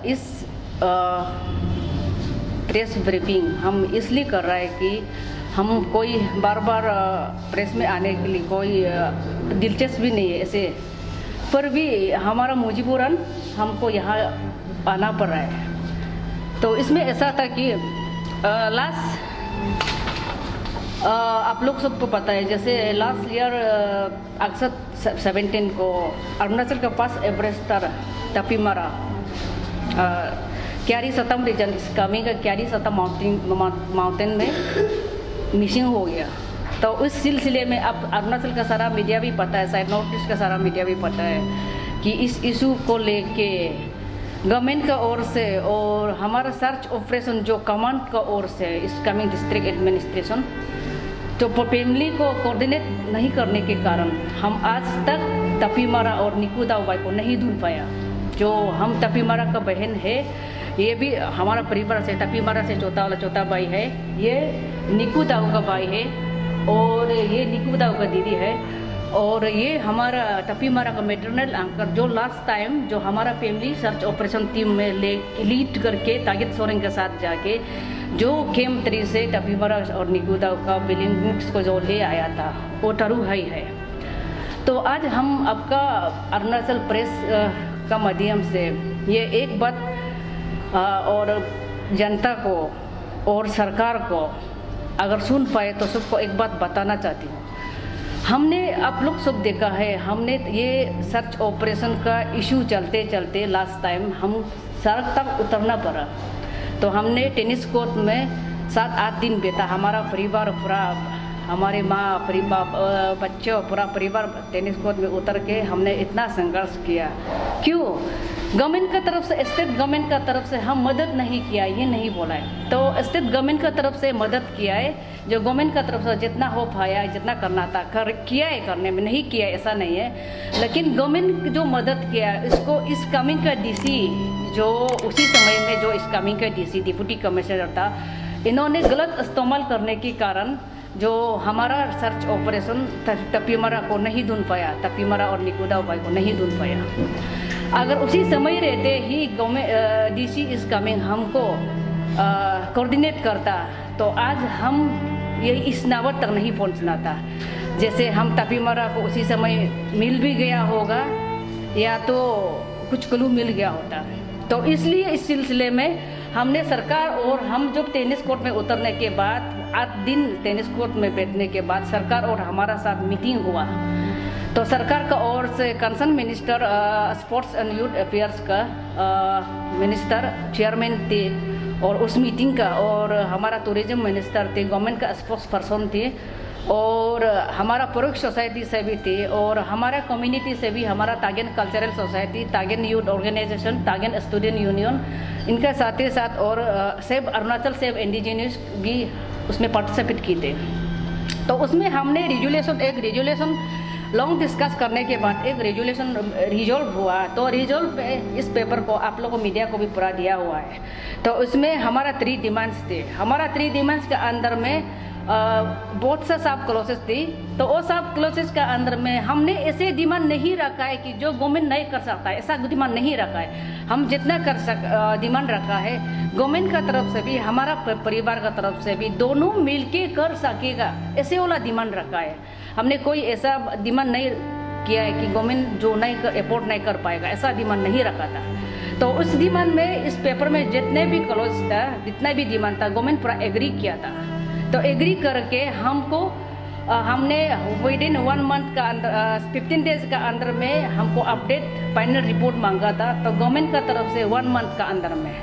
इस press briefing हम इसलिए कर रहे हैं कि हम कोई बार बार प्रेस में आने के लिए कोई दिलचस्पी नहीं है ऐसे, पर भी हमारा मजबूरन हमको यहाँ आना पड़ रहा है। तो इसमें ऐसा था कि लास्ट आप लोग सबको पता है, जैसे लास्ट ईयर अगस्त 17 को अरुणाचल के पास एवरेस्ट तपीमारा क्यारी सतम रीजन कमी का क्यारी सतम माउंटेन में मिसिंग हो गया। तो उस सिलसिले में अब अरुणाचल का सारा मीडिया भी पता है, शायद नॉर्थ ईस्ट का सारा मीडिया भी पता है कि इस इशू को लेके गवर्नमेंट का ओर से और हमारा सर्च ऑपरेशन जो कमांड का ओर से इस कमिंग डिस्ट्रिक्ट एडमिनिस्ट्रेशन तो फैमिली को कोऑर्डिनेट नहीं करने के कारण हम आज तक तपीमारा और निकू दाऊ भाई को नहीं ढूंढ पाया। जो हम तपीमारा का बहन है, ये भी हमारा परिवार से तपीमारा से चौथा भाई है, ये निकू दाऊ का भाई है और ये निकू दाऊ का दीदी है, और ये हमारा तपीमारा का मेटरनल अंकल जो लास्ट टाइम जो हमारा फैमिली सर्च ऑपरेशन टीम में लीड करके तागित सोरेंग के साथ जाके जो कैंप 3 से तपीमारा और निकू दाऊ का बिलिंग्स को जो ले आया था वो टरू भाई है। तो आज हम आपका अरुणाचल प्रेस का माध्यम से ये एक बात और जनता को और सरकार को अगर सुन पाए तो सबको एक बात बताना चाहती हूँ। हमने आप लोग सब देखा है, हमने ये सर्च ऑपरेशन का इशू चलते चलते लास्ट टाइम हम सड़क तक उतरना पड़ा। तो हमने टेनिस कोर्ट में 7-8 दिन बिता, हमारा परिवार पूरा, हमारे माँ परिवार बच्चों पूरा परिवार टेनिस कोर्ट में उतर के हमने इतना संघर्ष किया। क्यों? गवर्नमेंट का तरफ से, स्टेट गवर्नमेंट का तरफ से हम मदद नहीं किया, ये नहीं बोला है। तो स्टेट गवर्नमेंट का तरफ से मदद किया है, जो गवर्नमेंट का तरफ से जितना हो पाया जितना करना था किया है, करने में नहीं किया ऐसा नहीं है। लेकिन गवर्नमेंट जो मदद किया इसको इस कमिंग का डीसी जो उसी समय में जो इस कमिंग का डीसी डिप्टी कमिश्नर था, इन्होंने गलत इस्तेमाल करने के कारण जो हमारा सर्च ऑपरेशन तपीमारा को नहीं ढूंढ पाया, तपीमारा और निकू दाऊ भाई को नहीं ढूंढ पाया। अगर उसी समय रहते ही गवर्नमेंट डीसी इस कमिंग हमको कोऑर्डिनेट करता तो आज हम ये इस नावत तक नहीं पहुंचना था। जैसे हम तपीमारा को उसी समय मिल भी गया होगा या तो कुछ क्लू मिल गया होता। तो इसलिए इस सिलसिले में हमने सरकार और हम जब टेनिस कोर्ट में उतरने के बाद 8 दिन टेनिस कोर्ट में बैठने के बाद सरकार और हमारा साथ मीटिंग हुआ। तो सरकार का ओर से concern minister sports and youth affairs का मिनिस्टर चेयरमैन थे और उस मीटिंग का, और हमारा टूरिज्म मिनिस्टर थे, गवर्नमेंट का स्पोर्ट्स पर्सन थे, और हमारा प्रोक सोसाइटी से भी थे, और हमारा कम्युनिटी से भी हमारा Tagin cultural society, Tagin youth organisation, Tagin student union, इनका साथ ही साथ और सेव अरुणाचल सेव इंडिजिनियस भी उसमें पार्टिसिपेट किए थे। तो उसमें हमने एक रेजुलेशन लॉन्ग डिस्कस करने के बाद एक रेजुलेशन रिजॉल्व हुआ। तो रिजॉल्व पे इस पेपर को आप लोगों को मीडिया को भी पूरा दिया हुआ है। तो उसमें हमारा 3 डिमांड्स थे। हमारा 3 डिमांड्स के अंदर में बहुत सा सब क्लोसेस थी। तो वो सब क्लोसेस के अंदर में हमने ऐसे डिमांड नहीं रखा है कि जो गवर्नमेंट नहीं कर सकता है, ऐसा डिमांड नहीं रखा है। हम जितना डिमांड रखा है गवर्नमेंट का तरफ से भी हमारा परिवार का तरफ से भी दोनों मिलके कर सकेगा, ऐसे वाला डिमांड रखा है। हमने कोई ऐसा डिमांड नहीं किया है कि गवर्नमेंट जो नहीं अफोर्ड नहीं कर पाएगा, ऐसा डिमांड नहीं रखा था। तो उस डिमांड में इस पेपर में जितने भी क्लोज था, जितना भी डिमांड था, गवर्नमेंट पूरा एग्री किया था। तो एग्री करके हमको हमने विद इन 1 मंथ का अंदर 15 डेज का अंदर में हमको अपडेट फाइनल रिपोर्ट मांगा था। तो गवर्नमेंट का तरफ से 1 मंथ का अंदर में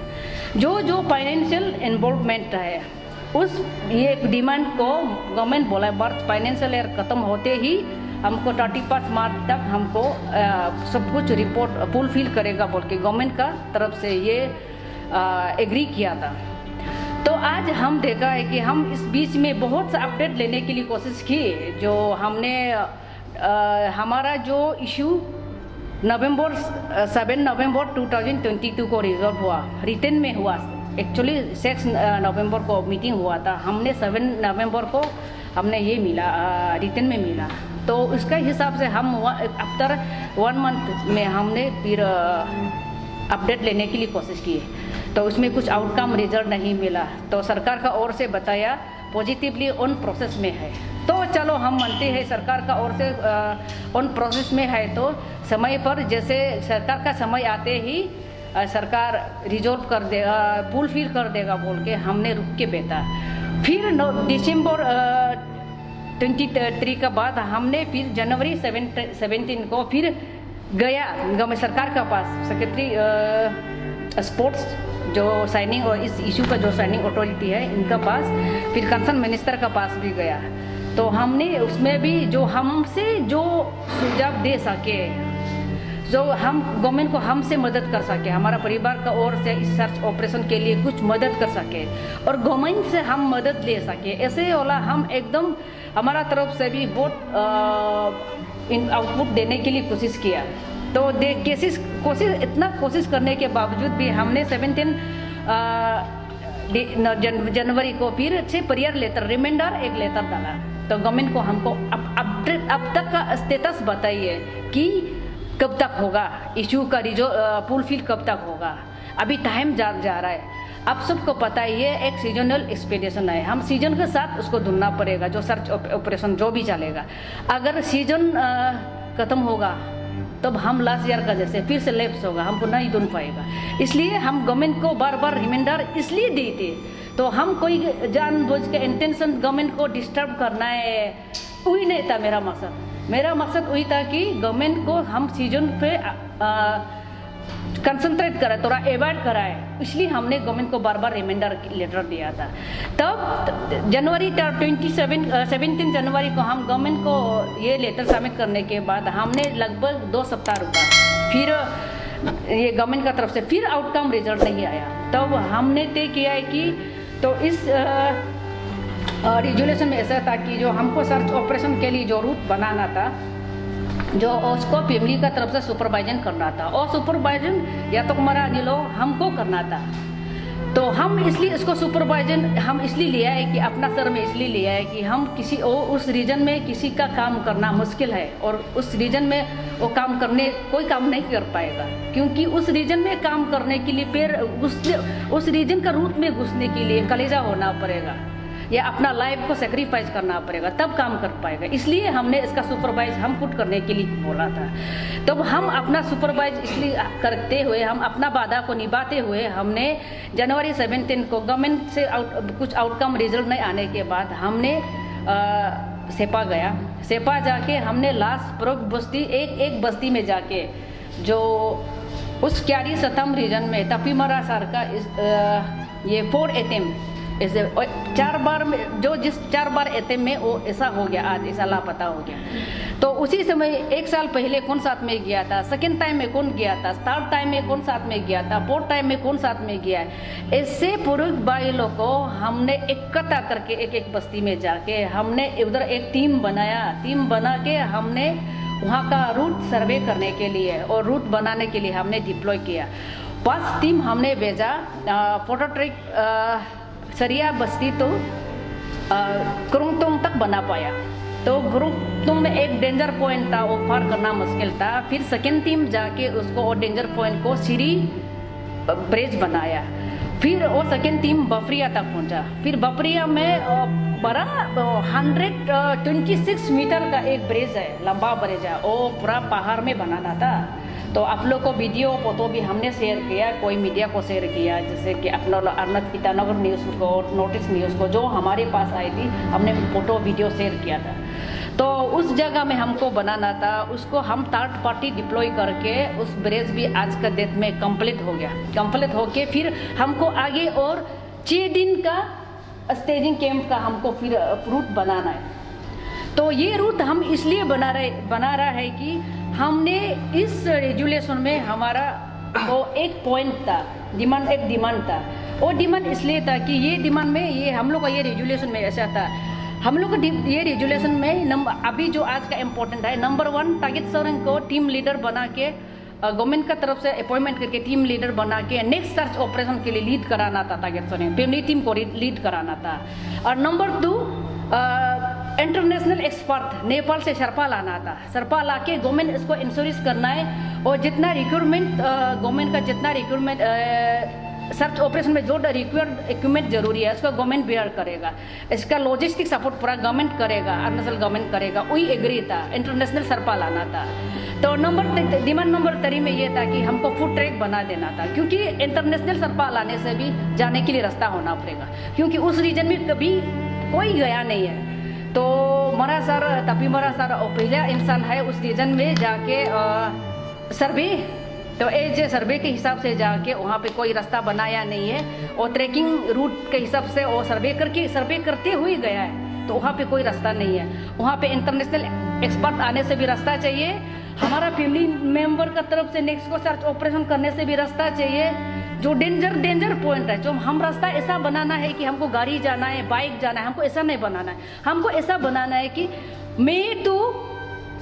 जो फाइनेंशियल इन्वॉल्वमेंट है उस ये डिमांड को गवर्नमेंट बोला है बर्थ फाइनेंशियल ईयर ख़त्म होते ही हमको 31 मार्च तक हमको सब कुछ रिपोर्ट फुलफिल करेगा बोल के गवर्नमेंट का तरफ से ये एग्री किया था। तो आज हम देखा है कि हम इस बीच में बहुत सा अपडेट लेने के लिए कोशिश की। जो हमने हमारा जो इशू 7 नवंबर 2022 को रिजॉल्व हुआ, रिटर्न में हुआ। एक्चुअली 6 नवंबर को मीटिंग हुआ था, हमने 7 नवंबर को हमने ये मिला, रिटर्न में मिला। तो उसके हिसाब से हम आफ्टर 1 मंथ में हमने फिर अपडेट लेने के लिए कोशिश किए, तो उसमें कुछ आउटकम रिजल्ट नहीं मिला। तो सरकार का ओर से बताया पॉजिटिवली ऑन प्रोसेस में है। तो चलो हम मानते हैं सरकार का ओर से ऑन प्रोसेस में है, तो समय पर जैसे सरकार का समय आते ही सरकार रिजॉल्व कर देगा, फुलफिल कर देगा बोल के हमने रुक के बैठा। फिर दिसंबर 23 का बाद हमने फिर जनवरी 17 को फिर गया गवर्नमेंट सरकार का पास, सेक्रेटरी स्पोर्ट्स जो साइनिंग और इस इशू का जो साइनिंग अथॉरिटी है इनका पास, फिर कंसर्न मिनिस्टर का पास भी गया। तो हमने उसमें भी जो हमसे जो सुझाव दे सके, जो हम गवर्नमेंट को हमसे मदद कर सके, हमारा परिवार का ओर से इस सर्च ऑपरेशन के लिए कुछ मदद कर सके और गवर्नमेंट से हम मदद ले सके, ऐसे वाला हम एकदम हमारा तरफ से भी बहुत इन आउटपुट देने के लिए कोशिश किया। तो कोशिश इतना कोशिश करने के बावजूद भी हमने 17 जनवरी को फिर से प्रेयर लेटर रिमाइंडर एक लेटर डाला। तो गवर्नमेंट को हमको अब तक का स्टेटस बताइए कि कब तक होगा इशू का फुलफिल कब तक होगा। अभी टाइम जा रहा है। अब सबको पता है ये एक सीजनल एक्सपेडिशन है, हम सीजन के साथ उसको ढूंढना पड़ेगा, जो सर्च ऑपरेशन जो भी चलेगा। अगर सीजन खत्म होगा तब हम लास्ट ईयर का जैसे फिर से लैप्स होगा, हमको नहीं ढूंढ पाएगा। इसलिए हम गवर्नमेंट को बार बार रिमाइंडर इसलिए देते, तो हम कोई जानबूझ के इंटेंशन गवर्नमेंट को डिस्टर्ब करना है वही नहीं था मेरा मकसद। मेरा मकसद वही था कि गवर्नमेंट को हम सीजन पे कंसंट्रेट कराए, थोड़ा अवॉइड कराए, इसलिए हमने गवर्नमेंट को बार बार रिमाइंडर लेटर दिया था। तब जनवरी 17 जनवरी को हम गवर्नमेंट को ये लेटर सबमिट करने के बाद हमने लगभग 2 सप्ताह रुका। फिर ये गवर्नमेंट का तरफ से फिर आउटकम रिजल्ट नहीं आया। तब हमने तय किया है कि तो इस रेजुलेशन में ऐसा था कि जो हमको सर्च ऑपरेशन के लिए जो रूट बनाना था, जो उसको फैमिली का तरफ से सुपरवाइजन करना था, और सुपरवाइजन या तो हमारा लो हमको करना था। तो हम इसलिए इसको सुपरवाइजन हम इसलिए लिया है कि अपना सर में इसलिए लिया है कि हम किसी उस रीजन में किसी का काम करना मुश्किल है, और उस रीजन में वो काम करने कोई काम नहीं कर पाएगा, क्योंकि उस रीजन में काम करने के लिए फिर उस रीजन का रूट में घुसने के लिए कलेजा होना पड़ेगा या अपना लाइफ को सेक्रीफाइस करना पड़ेगा, तब काम कर पाएगा। इसलिए हमने इसका सुपरवाइज हम खुद करने के लिए बोला था। तब हम अपना सुपरवाइज इसलिए करते हुए, हम अपना वादा को निभाते हुए, हमने जनवरी 17 को गवर्नमेंट से कुछ आउटकम रिजल्ट नहीं आने के बाद हमने सेपा गया। सेपा जाके हमने लास्ट प्रोग बस्ती एक बस्ती में जाके जो उस क्यारी सतम रीजन में तफीमरा सर का ये 4 अटेम्प्ट ऐसे 4 बार में जो जिस 4 बार एतम में वो ऐसा हो गया, आज ऐसा लापता हो गया। तो उसी समय 1 साल पहले कौन साथ में गया था, सेकेंड टाइम में कौन गया था, थर्ड टाइम में कौन साथ में गया था, फोर्थ टाइम में कौन साथ में गया है, ऐसे पूर्व भाइयों को हमने इकट्ठा करके एक बस्ती में जाके हमने उधर एक टीम बनाया। टीम बना के हमने वहाँ का रूट सर्वे करने के लिए और रूट बनाने के लिए हमने डिप्लॉय किया। 5 टीम हमने भेजा। फोटो ट्रैक सरिया बस्ती तो क्रुंगतोंग तक बना पाया। तो क्रुंगतोंग में एक डेंजर पॉइंट था, वो पार करना मुश्किल था। फिर सेकेंड टीम जाके उसको वो डेंजर पॉइंट को सीढ़ी ब्रिज बनाया। फिर वो सेकेंड टीम बफरिया तक पहुंचा। फिर बफरिया में बड़ा 126 मीटर का एक ब्रिज है, लंबा ब्रिज है, वो पूरा पहाड़ में बनाना था। तो आप लोग को वीडियो फोटो भी हमने शेयर किया, कोई मीडिया को शेयर किया, जैसे कि अपना अर्नब ईटानगर न्यूज़ को, नोटिस न्यूज़ को, जो हमारे पास आई थी, हमने फोटो वीडियो शेयर किया था। तो उस जगह में हमको बनाना था, उसको हम थर्ड पार्टी डिप्लॉय करके उस ब्रिज भी आज का डेट में कंप्लीट हो गया। कंप्लीट होके फिर हमको आगे और 6 दिन का स्टेजिंग कैंप का हमको फिर रूट बनाना है। तो ये रूट हम इसलिए बना रहा है कि हमने इस रेजुलेशन में हमारा वो एक पॉइंट था, एक डिमांड था। वो डिमांड इसलिए था कि ये डिमांड में ये हम लोग का ये रेजुलेशन में ऐसा था, हम लोग का ये रेजुलेशन में अभी जो आज का इम्पोर्टेंट है, नंबर 1 तागित सोरेन को टीम लीडर बना के गवर्नमेंट का तरफ से अपॉइंटमेंट करके टीम लीडर बना के नेक्स्ट सर्च ऑपरेशन के लिए लीड कराना था। तागित सोरेन फैमिली टीम को लीड कराना था। और नंबर 2 इंटरनेशनल एक्सपर्ट नेपाल से सरपा लाना था। सरपा ला के गवर्नमेंट इसको इंश्योरेंस करना है और जितना रिक्वायरमेंट गवर्नमेंट का जितना रिक्वायरमेंट सर्च ऑपरेशन में जो रिक्वायर्ड इक्विपमेंट जरूरी है उसका गवर्नमेंट बेयर करेगा। इसका लॉजिस्टिक सपोर्ट पूरा गवर्नमेंट करेगा, अरुणाचल गवर्नमेंट करेगा। वही एग्री था, इंटरनेशनल सरपा लाना था। तो डिमांड नंबर 3 में ये था कि हमको फूड ट्रैक बना देना था, क्योंकि इंटरनेशनल सरपा लाने से भी जाने के लिए रास्ता होना पड़ेगा, क्योंकि उस रीजन में कभी कोई गया नहीं है। तो मरा सर तभी मरा सर पहला इंसान है उस रीजन में जाके सर्वे, तो एज सर्वे के हिसाब से जाके वहाँ पे कोई रास्ता बनाया नहीं है और ट्रैकिंग रूट के हिसाब से वो सर्वे करते हुए गया है, तो वहाँ पे कोई रास्ता नहीं है। वहाँ पे इंटरनेशनल एक्सपर्ट आने से भी रास्ता चाहिए, हमारा फैमिली मेंबर का तरफ से नेक्स्ट को सर्च ऑपरेशन करने से भी रास्ता चाहिए। जो डेंजर पॉइंट है, जो हम रास्ता ऐसा बनाना है कि हमको गाड़ी जाना है, बाइक जाना है, हमको ऐसा नहीं बनाना है। हमको ऐसा बनाना है कि मई टू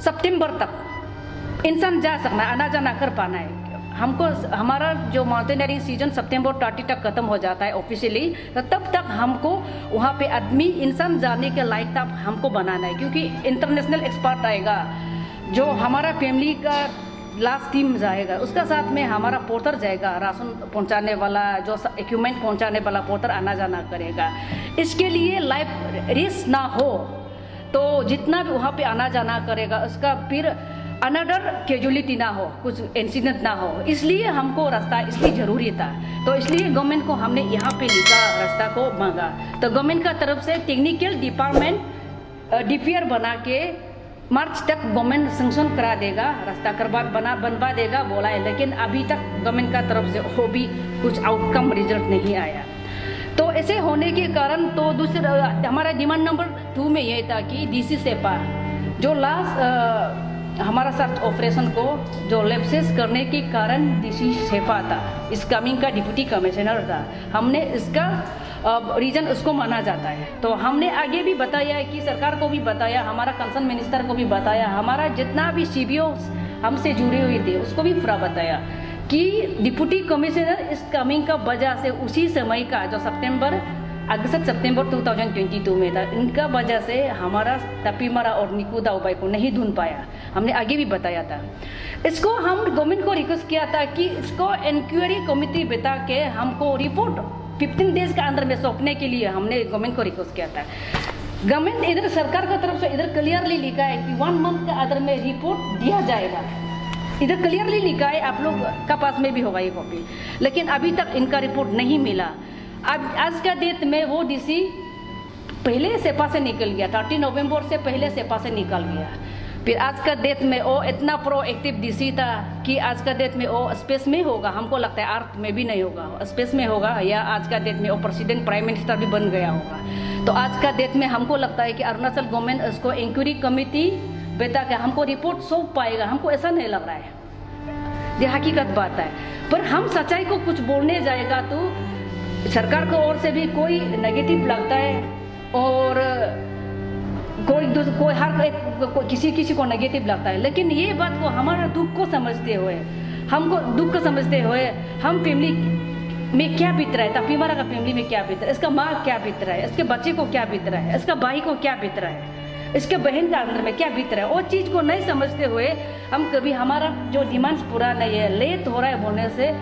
सितंबर तक इंसान जा सकना, आना जाना कर पाना है। हमको हमारा जो माउंटेनियरिंग सीजन सितंबर 30 तक खत्म हो जाता है ऑफिशियली, तो तब तक हमको वहाँ पे आदमी इंसान जाने के लायक तक हमको बनाना है, क्योंकि इंटरनेशनल एक्सपर्ट आएगा, जो हमारा फैमिली का लास्ट टीम जाएगा, उसका साथ में हमारा पोर्टर जाएगा, राशन पहुंचाने वाला, जो इक्विपमेंट पहुंचाने वाला पोर्टर आना जाना करेगा। इसके लिए लाइफ रिस्क ना हो, तो जितना भी वहाँ पे आना जाना करेगा उसका फिर अनदर कैजुअलिटी ना हो, कुछ इंसिडेंट ना हो, इसलिए हमको रास्ता इसलिए ज़रूरी था। तो इसलिए गवर्नमेंट को हमने यहाँ पे लिखा, रास्ता को मांगा। तो गवर्नमेंट का तरफ से टेक्निकल डिपार्टमेंट डीपीआर बना के मार्च तक गवर्नमेंट सेंक्शन करा देगा, रास्ता बनवा देगा बोला है, लेकिन अभी तक गवर्नमेंट का तरफ से वो भी कुछ आउटकम रिजल्ट नहीं आया। तो ऐसे होने के कारण तो दूसरा हमारा डिमांड नंबर 2 में यह था कि डीसी सेपा जो लास्ट हमारा सर्च ऑपरेशन को जो लैप्सेस करने के कारण डीसी सेपा था, इस कमिंग का डिप्टी कमिश्नर था, हमने इसका रीजन उसको माना जाता है। तो हमने आगे भी बताया है कि सरकार को भी बताया, हमारा कंसर्न मिनिस्टर को भी बताया, हमारा जितना भी सीबीओ हमसे जुड़े हुए थे उसको भी पूरा बताया कि डिप्टी कमिश्नर इस कमिंग का वजह से उसी समय का जो अगस्त सितंबर 2022 में था, इनका वजह से हमारा तपीमरा और निकुदा उबाई को नहीं ढूंढ पाया। हमने आगे भी बताया था। इसको हम गवर्नमेंट को रिक्वेस्ट किया था कि इसको इंक्वायरी कमेटी बिता के हमको रिपोर्ट 15 डेज का अंदर में सौंपने के लिए हमने गवर्नमेंट को रिक्वेस्ट किया था। गवर्नमेंट इधर सरकार का तरफ से इधर क्लियरली लिखा है कि 1 मंथ का अंदर में रिपोर्ट दिया जाएगा, इधर क्लियरली लिखा है, आप लोग का पास में भी होगा ये कॉपी, लेकिन अभी तक इनका रिपोर्ट नहीं मिला। अब आज का डेट में वो डीसी पहले सेपा से निकल गया, 30 नवंबर से पहले सेपा से निकल गया। फिर आज का डेट में वो इतना प्रोएक्टिव डीसी था कि आज का डेट में वो स्पेस में होगा, हमको लगता है अर्थ में भी नहीं होगा, स्पेस में होगा, या आज का डेट में वो प्रेसिडेंट प्राइम मिनिस्टर भी बन गया होगा। तो आज का डेट में हमको लगता है कि अरुणाचल गवर्नमेंट उसको इंक्वायरी कमेटी बेटा के हमको रिपोर्ट सौंप पाएगा, हमको ऐसा नहीं लग रहा है, ये हकीकत बात है। पर हम सच्चाई को कुछ बोलने जाएगा तो सरकार को ओर से भी कोई नेगेटिव लगता है और कोई हर एक किसी को नेगेटिव लगता है, लेकिन ये बात को हमारा दुख को समझते हुए, हमको दुख को समझते हुए, हम फैमिली में क्या बीत रहा है, तपीमरा का फैमिली में क्या बीत रहा है, इसका माँ क्या बीत रहा है, इसके बच्चे को क्या बीत रहा है, इसका भाई को क्या बीत रहा है, इसके बहन का अंदर में क्या बीत रहा है, वो चीज़ को नहीं समझते हुए हम कभी हमारा जो डिमांड्स पूरा नहीं है, लेट हो रहा है बोलने से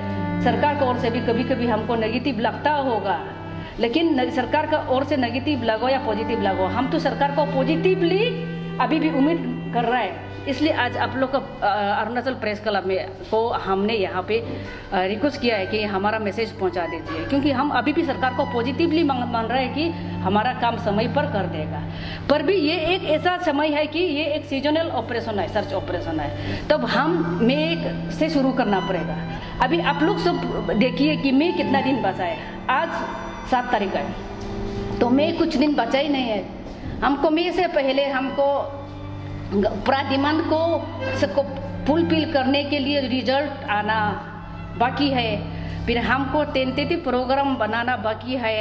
सरकार की ओर से भी कभी कभी हमको नेगेटिव लगता होगा, लेकिन सरकार का ओर से नेगेटिव लगो या पॉजिटिव लगो, हम तो सरकार को पॉजिटिवली अभी भी उम्मीद कर रहा है। इसलिए आज आप लोग का अरुणाचल प्रेस क्लब में को हमने यहाँ पे रिक्वेस्ट किया है कि हमारा मैसेज पहुँचा दीजिए, क्योंकि हम अभी भी सरकार को पॉजिटिवली मान रहे हैं कि हमारा काम समय पर कर देगा। पर भी ये एक ऐसा समय है कि ये एक सीजनल ऑपरेशन है, सर्च ऑपरेशन है, तब हम मई से शुरू करना पड़ेगा। अभी आप लोग सब देखिए कि मई कितना दिन बचा है, आज 7 तारीख है, तो मई कुछ दिन बचा ही नहीं है। हमको मई से पहले हमको पूरा डिमांड को फुलफिल करने के लिए रिजल्ट आना बाकी है, फिर हमको टेंटेटिव प्रोग्राम बनाना बाकी है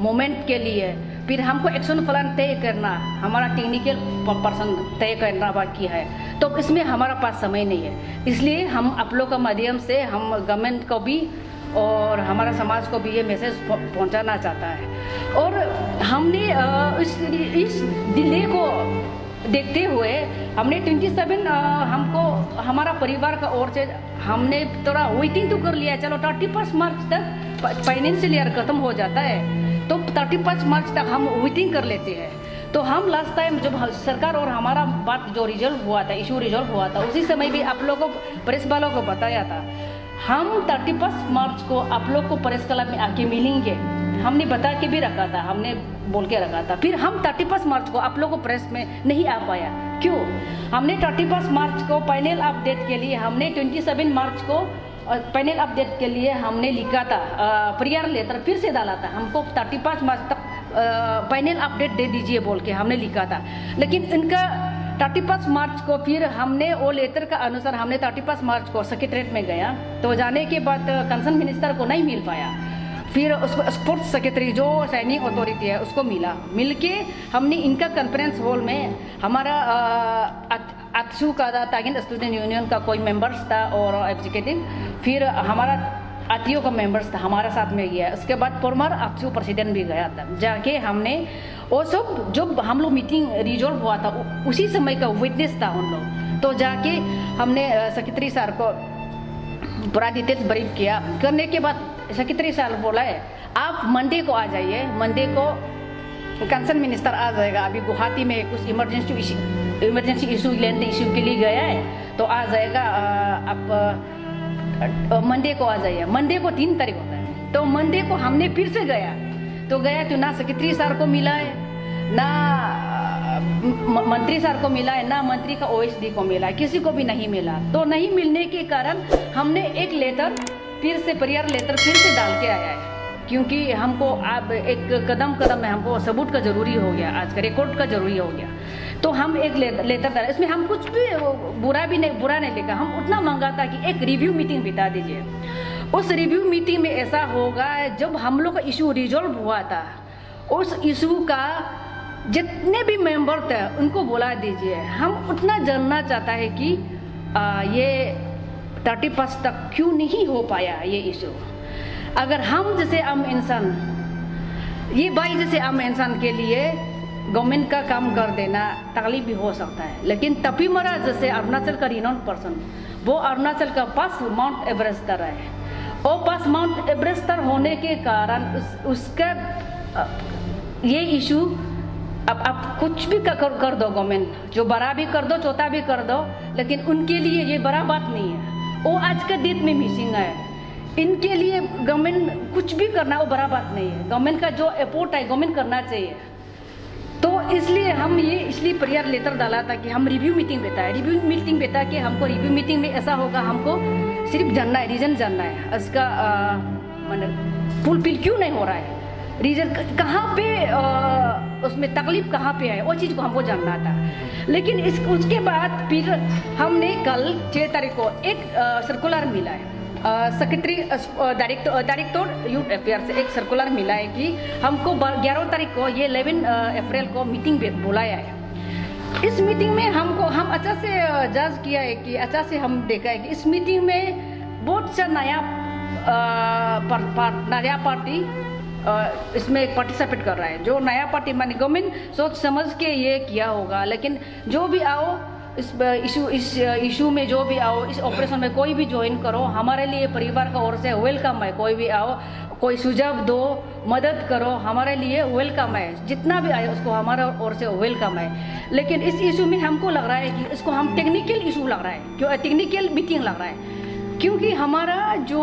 मोमेंट के लिए, फिर हमको एक्शन प्लान तय करना, हमारा टेक्निकल पर्सन तय करना बाकी है, तो इसमें हमारा पास समय नहीं है। इसलिए हम आप लोग का माध्यम से हम गवर्नमेंट को भी और हमारा समाज को भी ये मैसेज पहुंचाना चाहता है। और हमने इस डिले को देखते हुए हमने 27 हमको हमारा परिवार का ओर से हमने थोड़ा वेटिंग तो कर लिया है। चलो 31 मार्च तक फाइनेंशियल ईयर खत्म हो जाता है, तो 31 मार्च तक हम वेटिंग कर लेते हैं। तो हम लास्ट टाइम जब सरकार और हमारा बात जो रिजॉल्व हुआ था, इशू रिजॉल्व हुआ था, उसी समय भी आप लोगों को प्रेस वालों को बताया था हम 31 मार्च को आप लोग को प्रेस क्लब में आके मिलेंगे। हमने बता के भी रखा था, हमने बोल के रखा था। फिर हम 31 मार्च को आप लोगों को प्रेस में नहीं आ पाया। क्यों? हमने 31 मार्च को पैनल अपडेट के लिए हमने 27 मार्च को पैनल अपडेट के लिए हमने लिखा था, प्रेयर लेटर फिर से डाला था। हमको 35 मार्च तक पैनल अपडेट दे दीजिए बोल के हमने लिखा था। लेकिन इनका 31 मार्च को फिर हमने वो लेटर का अनुसार हमने 31 मार्च को सेक्रेटरीट में गया, तो जाने के बाद कंसर्न मिनिस्टर को नहीं मिल पाया। फिर उसको स्पोर्ट्स सेक्रेटरी जो साइनिंग अथॉरिटी है उसको मिल के हमने इनका कॉन्फ्रेंस हॉल में हमारा ATSU का तागिन स्टूडेंट यूनियन का कोई मेंबर्स था और एग्जीक्यूटिव, फिर हमारा ATO का मेंबर्स था हमारे साथ में गया। उसके बाद फॉर्मर ATSU प्रेसिडेंट भी गया था। जाके हमने वो सब जब हम लोग मीटिंग रिजॉल्व हुआ था उसी समय का विटनेस था उन लोग। तो जाके हमने सेक्रेटरी सर को पूरा डिटेल्स ब्रीफ किया। करने के बाद सेक्रेटरी सर बोला है आप मंडे को आ जाइए, मंडे को कंसर्न मिनिस्टर आ जाएगा। अभी गुवाहाटी में कुछ इमरजेंसी इशू लैंड इशू के लिए गया है, तो आ जाएगा। आप मंडे को आ जाइए। मंडे को 3 तारीख होता है, तो मंडे को हमने फिर से गया तो ना सेक्रेटरी सर को मिला है, ना मंत्री सर को मिला है, ना मंत्री का OSD को मिला है, किसी को भी नहीं मिला। तो नहीं मिलने के कारण हमने एक लेटर फिर से प्रेयर लेटर फिर से डाल के आया है, क्योंकि हमको अब एक कदम में हमको सबूत का ज़रूरी हो गया, आज का रिकॉर्ड का ज़रूरी हो गया। तो हम एक लेटर डाले, इसमें हम कुछ भी बुरा नहीं लिखा। हम उतना मांगा था कि एक रिव्यू मीटिंग बिता दीजिए। उस रिव्यू मीटिंग में ऐसा होगा जब हम लोग का इशू रिजॉल्व हुआ था, उस इशू का जितने भी मेंबर थे उनको बुला दीजिए। हम उतना जानना चाहता है कि ये 31 तक क्यों नहीं हो पाया ये इशू। अगर हम जैसे आम इंसान, ये भाई जैसे आम इंसान के लिए गवर्नमेंट का काम कर देना तकलीफ भी हो सकता है, लेकिन तपीमरा जैसे अरुणाचल का रिनाउंड पर्सन, वो अरुणाचल का पास माउंट एवरेस्टर है। वो पास माउंट एवरेस्टर होने के कारण उसका ये इशू अब आप कुछ भी कर दो, गवर्नमेंट जो बड़ा भी कर दो, छोटा भी कर दो, लेकिन उनके लिए ये बड़ा बात नहीं है। वो आज का डेट में मिसिंग है। इनके लिए गवर्नमेंट कुछ भी करना वो बड़ा बात नहीं है। गवर्नमेंट का जो एफोर्ट है गवर्नमेंट करना चाहिए। तो इसलिए हम इसलिए प्रेयर लेटर डाला था कि हम रिव्यू मीटिंग बताए। रिव्यू मीटिंग बता के हमको रिव्यू मीटिंग में ऐसा होगा, हमको सिर्फ जानना है, रीज़न जानना है इसका, मतलब फुलफिल क्यों नहीं हो रहा है, रीज़न कहाँ पे, उसमें तकलीफ कहाँ पे है, वो चीज़ को हमको जानना था। लेकिन उसके बाद फिर हमने कल 6 तारीख को एक सर्कुलर मिला है, सेक्रेटरी डायरेक्टर यूथ अफेयर से एक सर्कुलर मिला है कि हमको 11 तारीख को ये 11 अप्रैल को मीटिंग बुलाया है। इस मीटिंग में हम अच्छा से जज किया है कि अच्छा से हम देखा है कि इस मीटिंग में बहुत सा नया पार्टी इसमें पार्टिसिपेट कर रहा है। जो नया पार्टी मानी गवर्नमेंट सोच समझ के ये किया होगा, लेकिन जो भी आओ इस इशू में जो भी आओ, इस ऑपरेशन में कोई भी ज्वाइन करो, हमारे लिए परिवार का ओर से वेलकम है। कोई भी आओ, कोई सुझाव दो, मदद करो, हमारे लिए वेलकम है। जितना भी आए उसको हमारे ओर से वेलकम है। लेकिन इस इशू में हमको लग रहा है कि इसको हम टेक्निकल इशू लग रहा है, क्यों टेक्निकल मीटिंग लग रहा है, क्योंकि हमारा जो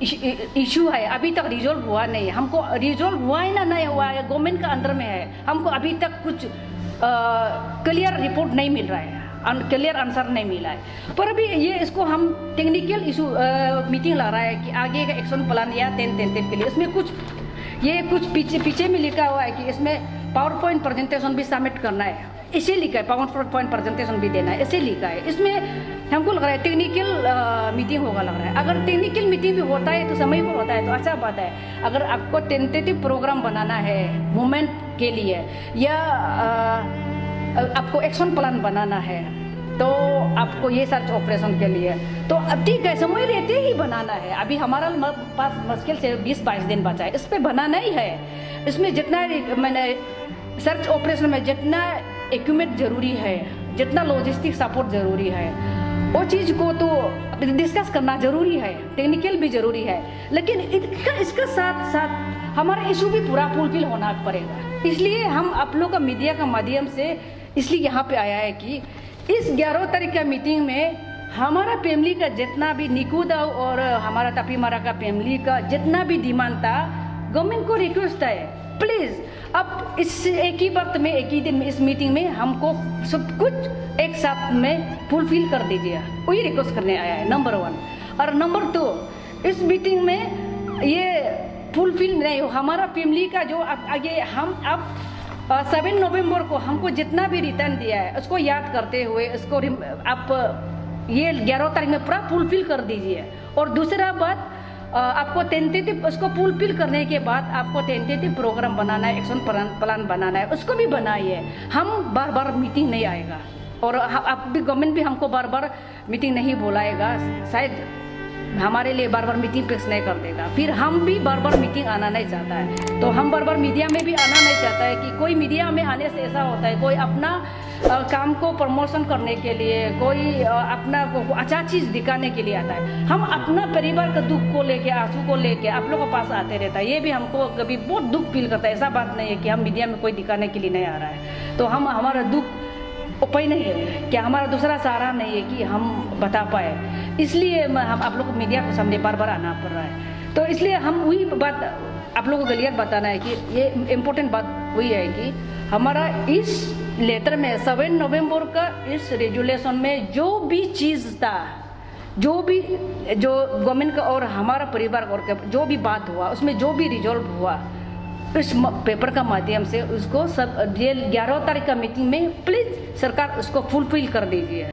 इशू है अभी तक रिजॉल्व हुआ नहीं है। हमको रिजॉल्व हुआ है ना नहीं हुआ है, गवर्नमेंट का अंडर में है। हमको अभी तक कुछ क्लियर रिपोर्ट नहीं मिल रहा है, क्लियर आंसर नहीं मिला है। पर अभी ये इसको हम टेक्निकल इशू मीटिंग ला रहा है कि आगे का एक्शन प्लान या 10 के लिए इसमें कुछ पीछे में लिखा हुआ है कि इसमें पावर पॉइंट प्रेजेंटेशन भी सबमिट करना है, इसे लिखा है, पावर पॉइंट प्रेजेंटेशन भी देना है, ऐसे लिखा है। इसमें हमको लग रहा है टेक्निकल मीटिंग होगा लग रहा है। अगर टेक्निकल मीटिंग भी होता है तो समय पर होता है तो अच्छा बात है। अगर आपको टेंटेटिव प्रोग्राम बनाना है मूवमेंट के लिए या आपको एक्शन प्लान बनाना है तो आपको ये सर्च ऑपरेशन के लिए तो अब ठीक है, समय रहते ही बनाना है। अभी हमारा पास मुश्किल से 20-22 दिन बचा है, इस पर बनाना ही है। इसमें जितना मैंने सर्च ऑपरेशन में जितना इक्विपमेंट ज़रूरी है, जितना लॉजिस्टिक सपोर्ट ज़रूरी है, वो चीज़ को तो डिस्कस करना ज़रूरी है, टेक्निकल भी ज़रूरी है, लेकिन इसका साथ साथ हमारा इशू भी पूरा फुलफिल होना पड़ेगा। इसलिए हम आप लोग का मीडिया का माध्यम से इसलिए यहाँ पे आया है कि इस 11 तारीख का मीटिंग में हमारा फैमिली का जितना भी निकुदा और हमारा तपीमारा का फैमिली का जितना भी डिमांड था, गवर्नमेंट को रिक्वेस्ट है, प्लीज़ अब इस एक ही वक्त में एक ही दिन में इस मीटिंग में हमको सब कुछ एक साथ में फुलफिल कर दीजिए, वही रिक्वेस्ट करने आया है, नंबर 1। और नंबर 2, इस मीटिंग में ये फुलफिल नहीं हो हमारा फैमिली का जो आगे हम अब 7 नवंबर को हमको जितना भी रिटर्न दिया है उसको याद करते हुए इसको आप ये 11 तारीख में पूरा फुलफिल कर दीजिए। और दूसरा बात, आपको टेंटेटिव उसको फुलफिल करने के बाद आपको टेंटेटिव प्रोग्राम बनाना है, एक्शन प्लान बनाना है, उसको भी बनाइए। हम बार बार मीटिंग नहीं आएगा और आप भी गवर्नमेंट भी हमको बार बार मीटिंग नहीं बुलाएगा, शायद हमारे लिए बार बार मीटिंग फिक्स नहीं कर देगा, फिर हम भी बार बार मीटिंग आना नहीं चाहता है। तो हम बार बार मीडिया में भी आना नहीं चाहता है कि कोई मीडिया में आने से ऐसा होता है कोई अपना काम को प्रमोशन करने के लिए, कोई अपना को अच्छा चीज़ दिखाने के लिए आता है। हम अपना परिवार का दुख को लेके, आंसू को लेके आप लोगों के पास आते रहता है, ये भी हमको कभी बहुत दुख फील करता है। ऐसा बात नहीं है कि हम मीडिया में कोई दिखाने के लिए नहीं आ रहा है, तो हम हमारा दुख उपाय नहीं है क्या, हमारा दूसरा सहारा नहीं है कि हम बता पाए, इसलिए हम आप लोग को मीडिया के सामने बार बार आना पड़ रहा है। तो इसलिए हम वही बात आप लोगों को क्लियर बताना है कि ये इम्पोर्टेंट बात वही है कि हमारा इस लेटर में 7 नवंबर का इस रेजुलेशन में जो भी चीज़ था, जो गवर्नमेंट का और हमारा परिवार और जो भी बात हुआ, उसमें जो भी रिजॉल्व हुआ, इस पेपर का माध्यम से उसको सब 11 तारीख का मीटिंग में प्लीज़ सरकार उसको फुलफिल कर दीजिए।